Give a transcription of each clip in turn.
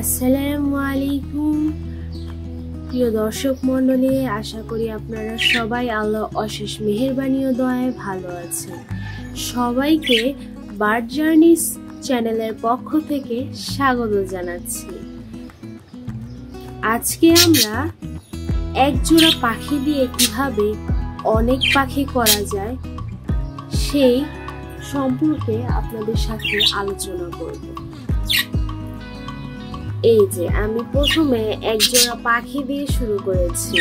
আসসালামু আলাইকুম প্রিয় দর্শক মণ্ডলী, আশা করি আপনারা সবাই আল্লাহর অশেষ মেহেরবানি ও দয়ায় ভালো আছেন। সবাইকে বার্ড জার্নিস চ্যানেলের পক্ষ থেকে স্বাগত জানাচ্ছি। আজকে আমরা এক জোড়া পাখি দিয়ে কিভাবে অনেক পাখি করা যায় সেই সম্পর্কে আপনাদের সাথে আলোচনা করব। এই যে আমি প্রথমে এক জোড়া পাখি দিয়ে শুরু করেছি।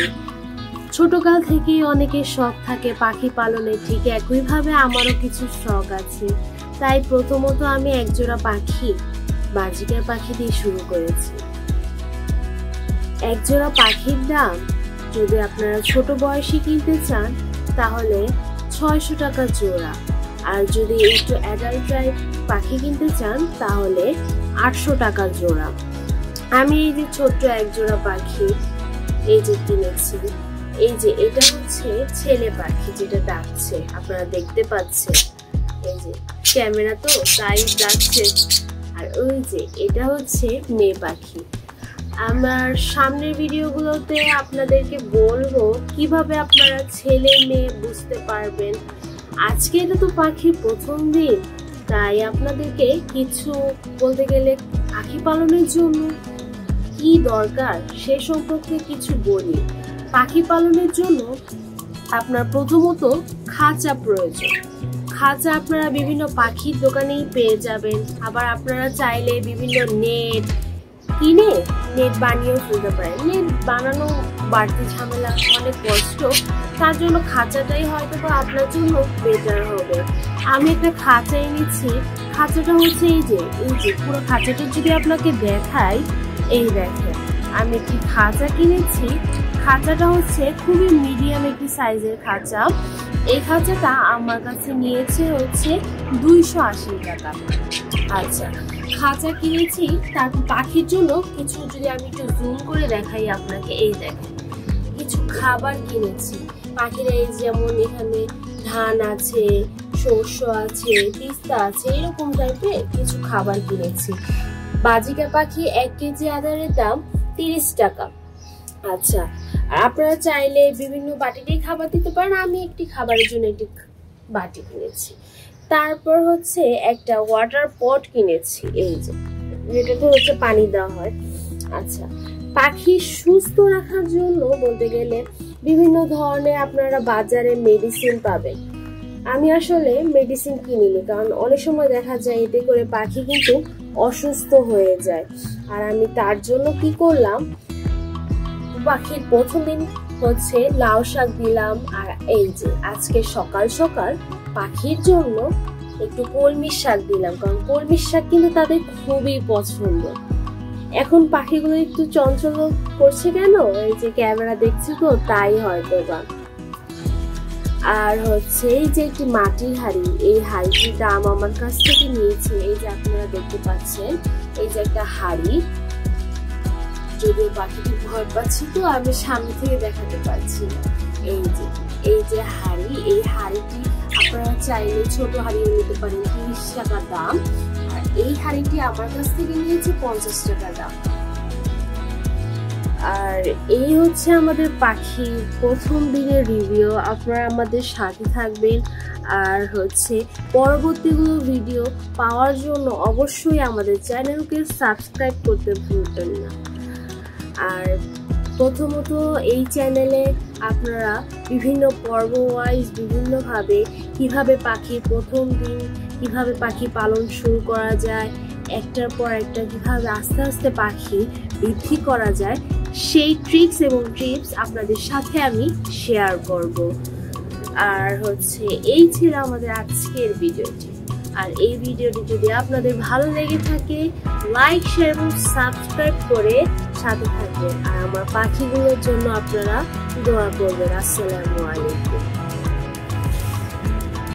ছোটকাল থেকেই অনেকের শখ থাকে পাখি পালনের, ঠিক একইভাবে আমারও কিছু শখ আছে। তাই প্রথমত আমি এক জোড়া পাখি, বাজিকার পাখি দিয়ে শুরু করেছি। এক জোড়া পাখির দাম যদি আপনারা ছোট বয়সে কিনতে চান তাহলে 600 টাকা জোড়া, আর যদি একটু অ্যাডাল্ট টাইপ পাখি কিনতে চান তাহলে 800 টাকা জোড়া। আমি এই যে ছোট্ট এক জোড়া পাখি এই যে কিনেছি, এই যে এটা হচ্ছে ছেলে পাখি যেটা ডাকছে, আপনারা দেখতে পাচ্ছেন। এই যে ক্যামেরা তো তাই ডাকছে। আর ওই যে এটা হচ্ছে মেয়ে পাখি। আমার সামনের ভিডিওগুলোতে আপনাদেরকে বলবো কিভাবে আপনারা ছেলে মেয়ে বুঝতে পারবেন। আজকে এটা তো পাখির প্রথম দিন, তাই আপনাদেরকে কিছু বলতে গেলে পাখি পালনের জন্য কি দরকার সে সম্পর্কে কিছু বলি। পাখি পালনের জন্য আপনার প্রথমত খাঁচা প্রয়োজন। খাঁচা আপনারা বিভিন্ন পাখির দোকানেই পেয়ে যাবেন। আবার আপনারা চাইলে বিভিন্ন নেট কিনে নেট বানিয়েও ফেলতে পারেন। নেট বানানো বাড়তি ঝামেলা, অনেক কষ্ট, তার জন্য খাঁচাটাই হয়তো বা আপনার জন্য বেটার হবে। আমি একটা খাঁচা এনেছি। খাঁচাটা হচ্ছে এই যে পুরো খাঁচাটা যদি আপনাকে দেখাই, এই দেখেন আমি একটি খাঁচা কিনেছি। খাঁচাটা হচ্ছে খুবই মিডিয়াম একটি সাইজের খাঁচা। এই খাঁচাটা আমার কাছে নিয়েছে হচ্ছে 280 টাকা। আচ্ছা, খাঁচা কিনেছি, তারপর পাখির জন্য কিছু যদি আমি একটু জুম করে দেখাই আপনাকে, এই দেখেন কিছু খাবার কিনেছি। পাখিরা এই যেমন এখানে ধান আছে, শস্য আছে, তিস্তা আছে, এরকম টাইপের কিছু খাবার কিনেছি। বাজিকা পাখি 1 কেজি আদারের দাম 30 টাকা। আচ্ছা, আর আপনারা চাইলে বিভিন্ন বাটিতেই খাবার দিতে পারেন। আমি একটি খাবারের জন্য একটি বাটি কিনেছি। তারপর হচ্ছে একটা ওয়াটার পট কিনেছি, এই যে যেটাতে হচ্ছে পানি দেওয়া হয়। আচ্ছা, পাখি সুস্থ রাখার জন্য বলতে গেলে বিভিন্ন ধরনের আপনারা বাজারে মেডিসিন পাবেন। আমি আসলে মেডিসিন কিনিনি, কারণ অনেক সময় দেখা যায় এতে করে পাখি কিন্তু অসুস্থ হয়ে যায়। আর আমি তার জন্য কি করলাম, পাখির প্রথম দিন হচ্ছে লাউ শাক দিলাম। আর এই যে আজকে সকাল সকাল পাখির জন্য একটু কলমির শাক দিলাম, কারণ কলমির শাক কিন্তু তাদের খুবই পছন্দ। এখন পাখিগুলো একটু চঞ্চল করছে কেন, এই যে ক্যামেরা দেখছি তো তাই হয়তো বা। আর হচ্ছে এই যে একটি মাটির হাঁড়ি, এই হাঁড়িটির দাম আমার কাছ থেকে নিয়েছে। এই যে আপনারা দেখতে পাচ্ছেন, এই যে একটা হাঁড়ি, যদিও পাখিটি ভয় পাচ্ছি তো আমি সামনে থেকে দেখাতে পারছি না। এই যে হাঁড়ি, এই হাঁড়িটি আপনারা চাইলে ছোট হাঁড়িও নিতে পারেন, 30 টাকা দাম। আর এই হাঁড়িটি আমার কাছ থেকে নিয়েছে 50 টাকা দাম। আর এই হচ্ছে আমাদের পাখির প্রথম দিনের রিভিউ। আপনারা আমাদের সাথে থাকবেন। আর হচ্ছে পরবর্তীগুলো ভিডিও পাওয়ার জন্য অবশ্যই আমাদের চ্যানেলকে সাবস্ক্রাইব করতে ভুলবেন না। আর প্রথমত এই চ্যানেলে আপনারা বিভিন্ন পর্ব ওয়াইজ বিভিন্নভাবে কিভাবে পাখির প্রথম দিন, কিভাবে পাখি পালন শুরু করা যায়, একটার পর একটা কিভাবে আস্তে আস্তে পাখি বৃদ্ধি করা যায়, সেই ট্রিক্স এবং টিপস আপনাদের সাথে আমি শেয়ার করব। আর হচ্ছে এই ছিল আমাদের আজকের ভিডিওটি। আর এই ভিডিওটি যদি আপনাদের ভালো লেগে থাকে, লাইক, শেয়ার এবং সাবস্ক্রাইব করে সাথে থাকবেন। আর আমার পাখিগুলোর জন্য আপনারা দোয়া করবেন। আসসালামু আলাইকুম।